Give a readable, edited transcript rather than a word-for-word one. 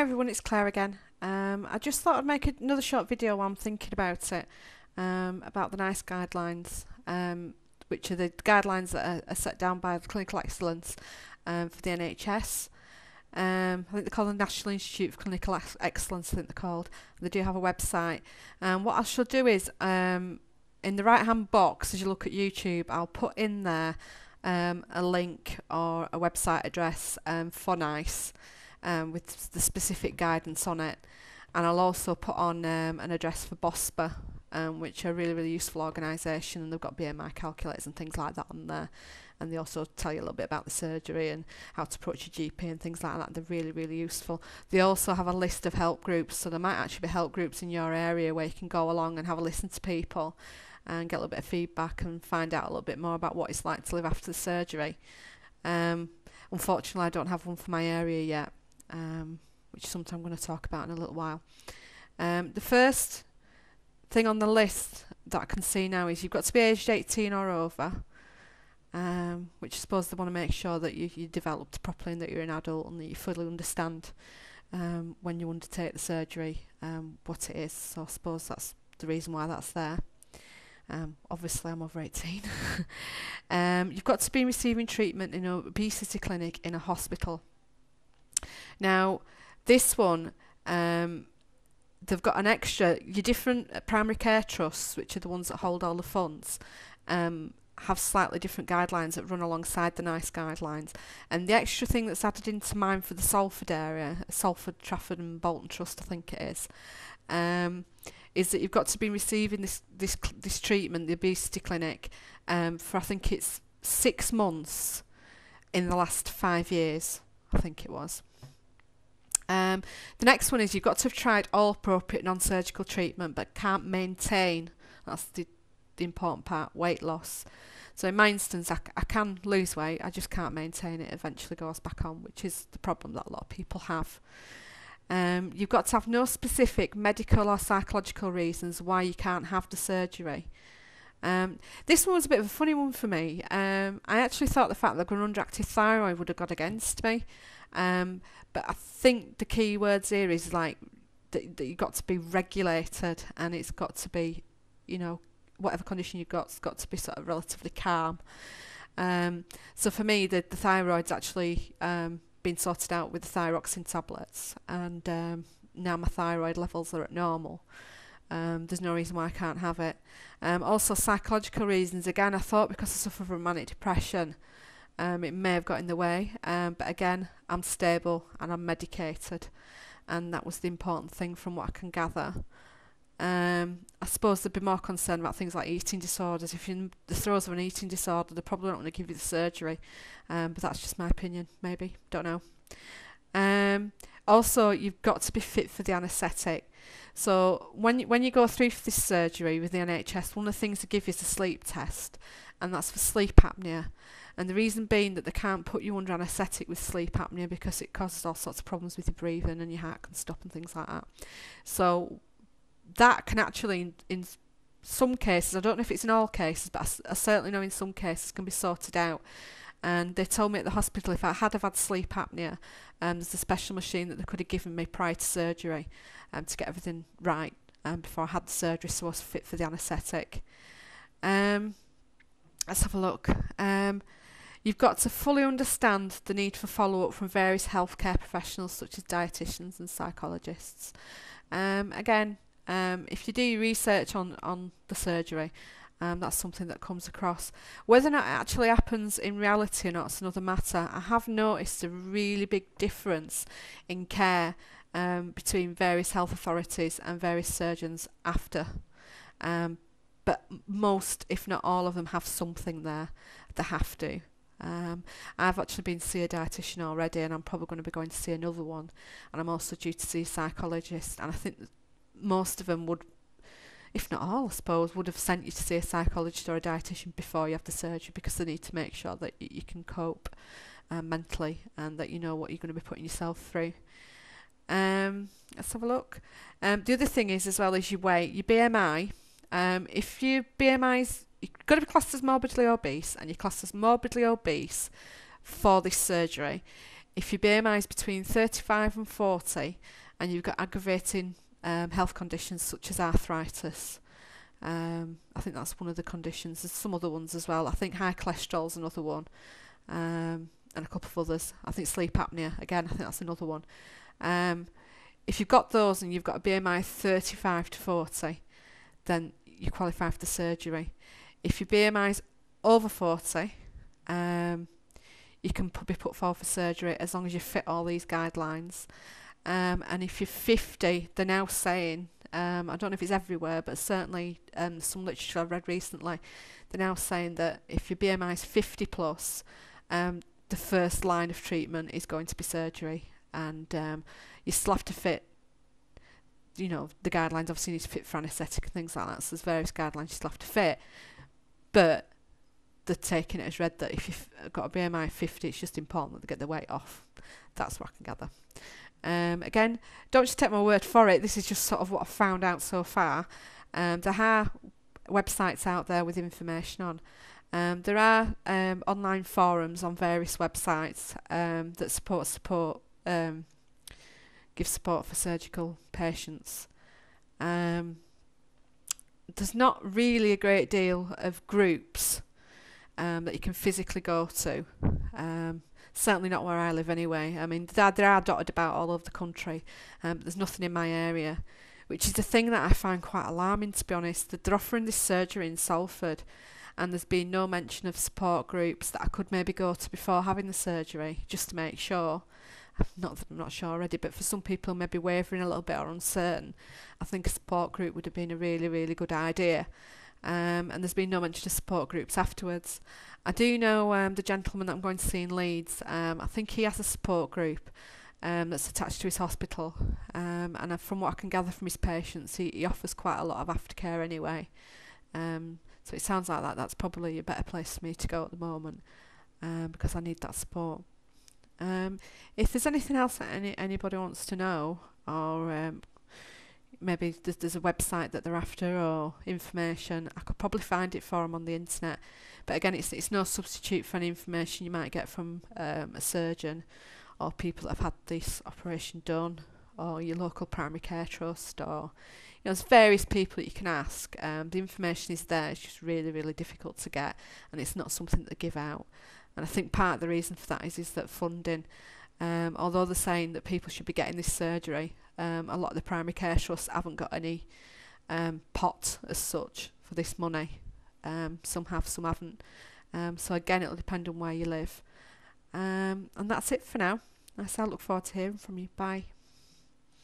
everyone, it's Claire again. I just thought I'd make another short video while I'm thinking about it, about the NICE guidelines, which are the guidelines that are set down by the Clinical Excellence for the NHS. I think they're called the National Institute for Clinical Excellence, I think they're called. They do have a website. What I shall do is, in the right hand box, as you look at YouTube, I'll put in there a link or a website address for NICE with the specific guidance on it. And I'll also put on an address for BOSPA, which are a really, really useful organisation, and they've got BMI calculators and things like that on there. And they also tell you a little bit about the surgery and how to approach your GP and things like that. They're really, really useful. They also have a list of help groups, so there might actually be help groups in your area where you can go along and have a listen to people and get a little bit of feedback and find out a little bit more about what it's like to live after the surgery. Unfortunately, I don't have one for my area yet, which is something I'm going to talk about in a little while. The first thing on the list that I can see now is you've got to be aged 18 or over, which I suppose they want to make sure that you developed properly and that you're an adult and that you fully understand when you undertake the surgery what it is. So I suppose that's the reason why that's there. Obviously I'm over 18. You've got to be receiving treatment in an obesity clinic in a hospital. Now this one, they've got an extra, your different primary care trusts, which are the ones that hold all the funds, have slightly different guidelines that run alongside the NICE guidelines. And the extra thing that's added into mine for the Salford area, Salford, Trafford and Bolton Trust I think it is that you've got to be receiving this treatment, the obesity clinic, for I think it's 6 months in the last 5 years, I think it was. The next one is you've got to have tried all appropriate non-surgical treatment but can't maintain, that's the important part, weight loss. So in my instance, I can lose weight, I just can't maintain it, eventually goes back on, which is the problem that a lot of people have. You've got to have no specific medical or psychological reasons why you can't have the surgery. This one was a bit of a funny one for me. I actually thought the fact that I've got an underactive thyroid would have got against me. But I think the key words here is like that you've got to be regulated, and it's got to be, you know, whatever condition you've got, it's got to be sort of relatively calm. So for me, the thyroid's actually been sorted out with the thyroxine tablets, and now my thyroid levels are at normal. There's no reason why I can't have it. Also psychological reasons, again I thought because I suffer from manic depression it may have got in the way, but again I'm stable and I'm medicated, and that was the important thing from what I can gather. I suppose they'd be more concerned about things like eating disorders. If you're in the throes of an eating disorder, they probably don't want to give you the surgery, but that's just my opinion, maybe, don't know. Also, you've got to be fit for the anaesthetic. So when you go through for this surgery with the NHS, one of the things they give you is a sleep test, and that's for sleep apnea. And the reason being that they can't put you under anaesthetic with sleep apnea because it causes all sorts of problems with your breathing and your heart can stop and things like that. So that can actually, in some cases, I don't know if it's in all cases, but I certainly know in some cases can be sorted out. And they told me at the hospital if I had have had sleep apnea, there's a special machine that they could have given me prior to surgery to get everything right before I had the surgery, so I was fit for the anaesthetic. Let's have a look. You've got to fully understand the need for follow-up from various healthcare professionals such as dietitians and psychologists. Again, if you do your research on the surgery, that's something that comes across. Whether or not it actually happens in reality or not is another matter. I have noticed a really big difference in care between various health authorities and various surgeons after. But most, if not all of them, have something there. They have to. I've actually been to see a dietitian already, and I'm probably going to be going to see another one. And I'm also due to see a psychologist. And I think that most of them would, if not all, I suppose, would have sent you to see a psychologist or a dietitian before you have the surgery, because they need to make sure that you can cope mentally and that you know what you're going to be putting yourself through. Let's have a look. The other thing is as well is your weight, your BMI. If your BMI's, you've got to be classed as morbidly obese, and you're classed as morbidly obese for this surgery. If your BMI is between 35 and 40 and you've got aggravating health conditions such as arthritis, I think that's one of the conditions. There's some other ones as well. I think high cholesterol is another one, and a couple of others. I think sleep apnea, again, I think that's another one. If you've got those and you've got a BMI 35 to 40, then you qualify for the surgery. If your BMI is over 40, you can be put forward for surgery as long as you fit all these guidelines. And if you're 50, they're now saying, I don't know if it's everywhere, but certainly some literature I've read recently, they're now saying that if your BMI is 50 plus, the first line of treatment is going to be surgery. And you still have to fit, you know, the guidelines obviously need to fit for anaesthetic and things like that, so there's various guidelines you still have to fit. But they're taking it as read that if you've got a BMI of 50, it's just important that they get the weight off. That's what I can gather. Again, don't just take my word for it. This is just sort of what I've found out so far. There are websites out there with information on. There are online forums on various websites that give support for surgical patients. There's not really a great deal of groups that you can physically go to. Certainly not where I live anyway. I mean, there are dotted about all over the country, but there's nothing in my area, which is the thing that I find quite alarming, to be honest. They're offering this surgery in Salford, and there's been no mention of support groups that I could maybe go to before having the surgery, just to make sure. Not that I'm not sure already, but for some people maybe wavering a little bit or uncertain, I think a support group would have been a really, really good idea. And there's been no mention of support groups afterwards. I do know the gentleman that I'm going to see in Leeds, I think he has a support group that's attached to his hospital, and from what I can gather from his patients, he offers quite a lot of aftercare anyway. So it sounds like that's probably a better place for me to go at the moment, because I need that support. If there's anything else that anybody wants to know, or maybe there's a website that they're after or information, I could probably find it for them on the internet. But again, it's no substitute for any information you might get from a surgeon or people that have had this operation done, or your local primary care trust, or there's various people that you can ask. The information is there, it's just really, really difficult to get, and it's not something that they give out. And I think part of the reason for that is that funding, although they're saying that people should be getting this surgery, a lot of the primary care trusts haven't got any pot as such for this money. Some have, some haven't. So again, it'll depend on where you live. And that's it for now. I look forward to hearing from you. Bye.